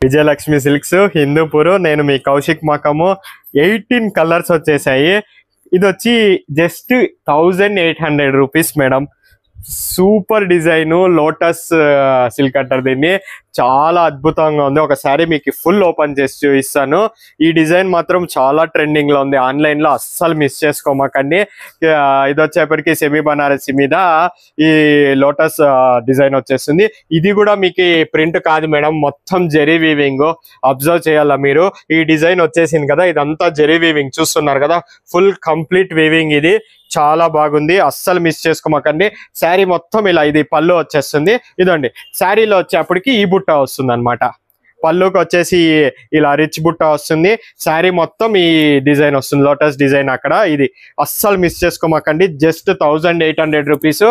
Vijayalakshmi silks Hindupur. నేను మీ Kaushik మకము. 18 colours వచ్చేసాయి. ఇది వచ్చి just 1800 rupees madam. Super design lotus silk అంటారు దీన్ని. చాలా అద్భుతంగా ఉంది. ఒకసారి మీకు ఫుల్ ఓపెన్ చేసి చూపిస్తాను. ఈ డిజైన్ మాత్రం చాలా ట్రెండింగ్ లో ఉంది ఆన్లైన్ లో, అస్సలు మిస్ చేసుకోమాకండి. ఇది వచ్చేప్పటికి సెమీ బనారసి మీద ఈ లోటస్ డిజైన్ వచ్చేస్తుంది. ఇది కూడా మీకు ప్రింట్ కాదు మేడం, మొత్తం జెరీ వీవింగ్. అబ్జర్వ్ చేయాలా మీరు. ఈ డిజైన్ వచ్చేసింది కదా, ఇదంతా జెరీ వీవింగ్ చూస్తున్నారు కదా, ఫుల్ కంప్లీట్ వీవింగ్. ఇది చాలా బాగుంది, అస్సలు మిస్ చేసుకోమాకండి. శారీ మొత్తం ఇలా, ఇది పళ్ళు వచ్చేస్తుంది. ఇదండి శారీలో వచ్చేప్పటికి ఈ బుట్ట వస్తుంది అనమాట. పళ్ళుకి వచ్చేసి ఇలా రిచ్ బుట్ట వస్తుంది. శారీ మొత్తం ఈ డిజైన్ వస్తుంది, లోటస్ డిజైన్ అక్కడ. ఇది అస్సలు మిస్ చేసుకోమాకండి. Just 1800 rupees.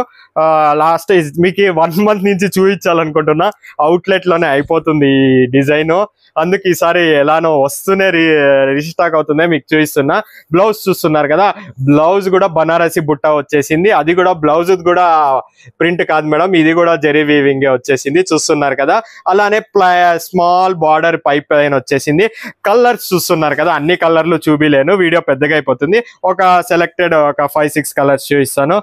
లాస్ట్ మీకు 1 మంత్ నుంచి చూపించాలనుకుంటున్నా, అవుట్లెట్ లోనే అయిపోతుంది ఈ డిజైన్. అందుకు ఈసారి ఎలానో వస్తూనే రీస్టాక్ అవుతుంది, మీకు చూపిస్తున్నా. బ్లౌజ్ చూస్తున్నారు కదా, బ్లౌజ్ కూడా బనారసి బుట్ట వచ్చేసింది. అది కూడా బ్లౌజ్ కూడా ప్రింట్ కాదు మేడం, ఇది కూడా జెరీ వీవింగ్ వచ్చేసింది చూస్తున్నారు కదా. అలానే స్మాల్ బార్డర్ పైప్ లైన్ వచ్చేసింది. కలర్స్ చూస్తున్నారు కదా, అన్ని కలర్లు చూపిలేను, వీడియో పెద్దగా అయిపోతుంది. ఒక సెలెక్టెడ్ ఒక 5-6 కలర్స్ చూపిస్తాను.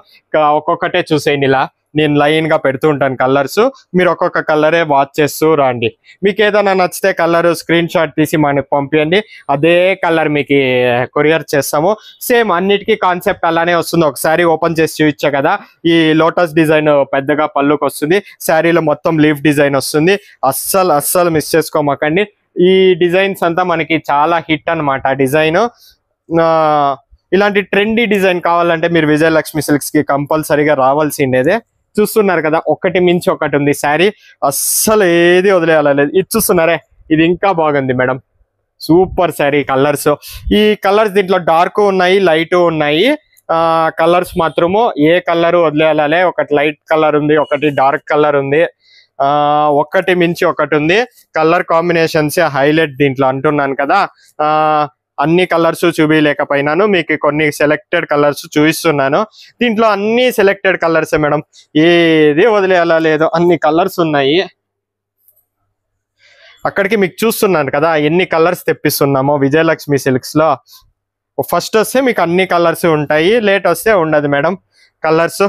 ఒక్కొక్కటే చూసేయండి. ఇలా నేను లైన్ గా పెడుతూ ఉంటాను కలర్స్, మీరు ఒక్కొక్క కలరే వాచ్ చేస్తూ రండి. మీకు ఏదైనా నచ్చితే కలర్ స్క్రీన్ షాట్ తీసి మనకి పంపించండి, అదే కలర్ మీకు కొరియర్ చేస్తాము. సేమ్ అన్నిటికీ కాన్సెప్ట్ అలానే వస్తుంది. ఒకసారి ఓపెన్ చేసి చూపించా కదా, ఈ లోటస్ డిజైన్ పెద్దగా పళ్ళుకి వస్తుంది, శారీలో మొత్తం లీఫ్ డిజైన్ వస్తుంది. అస్సలు మిస్ చేసుకోమాకండి. ఈ డిజైన్స్ అంతా మనకి చాలా హిట్ అనమాట డిజైన్. ఇలాంటి ట్రెండీ డిజైన్ కావాలంటే మీరు విజయలక్ష్మి సిల్క్స్ కి కంపల్సరీగా రావాల్సిండేదే. చూస్తున్నారు కదా, ఒకటి మించి ఒకటి ఉంది శారీ, అస్సలు ఏది వదిలేయాలలేదు. ఇది చూస్తున్నారే, ఇది ఇంకా బాగుంది మేడం, సూపర్ శారీ. కలర్స్, ఈ కలర్స్ దీంట్లో డార్క్ ఉన్నాయి, లైట్ ఉన్నాయి. కలర్స్ మాత్రము ఏ కలర్ వదిలేయాలే. ఒకటి లైట్ కలర్ ఉంది, ఒకటి డార్క్ కలర్ ఉంది, ఒకటి మించి ఒకటి ఉంది. కలర్ కాంబినేషన్స్ హైలైట్ దీంట్లో అంటున్నాను కదా. అన్ని కలర్స్ చూపించలేకపోయినాను, మీకు కొన్ని సెలెక్టెడ్ కలర్స్ చూపిస్తున్నాను. దీంట్లో అన్ని సెలెక్టెడ్ కలర్స్ మేడం, ఏది వదిలేయాలా లేదు, అన్ని కలర్స్ ఉన్నాయి. అక్కడికి మీకు చూస్తున్నాను కదా ఎన్ని కలర్స్ తెప్పిస్తున్నామో విజయలక్ష్మి సిల్క్స్ లో. ఫస్ట్ వస్తే మీకు అన్ని కలర్స్ ఉంటాయి, లేట్ వస్తే ఉండదు మేడం కలర్స్.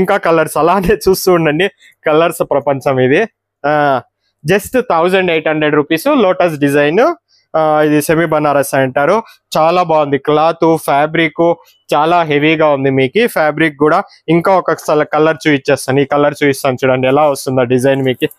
ఇంకా కలర్స్ అలానే చూస్తూ ఉండండి, కలర్స్ ప్రపంచం ఇది. Just 1800 rupees lotus design. ఇది సెమీ బనారస్ అంటారు. చాలా బాగుంది క్లాత్, ఫ్యాబ్రిక్ చాలా హెవీగా ఉంది మీకు ఫ్యాబ్రిక్ కూడా. ఇంకా ఒక కలర్ చూపించేస్తాను, ఈ కలర్ చూపిస్తాను చూడండి ఎలా వస్తుందో డిజైన్ మీకు.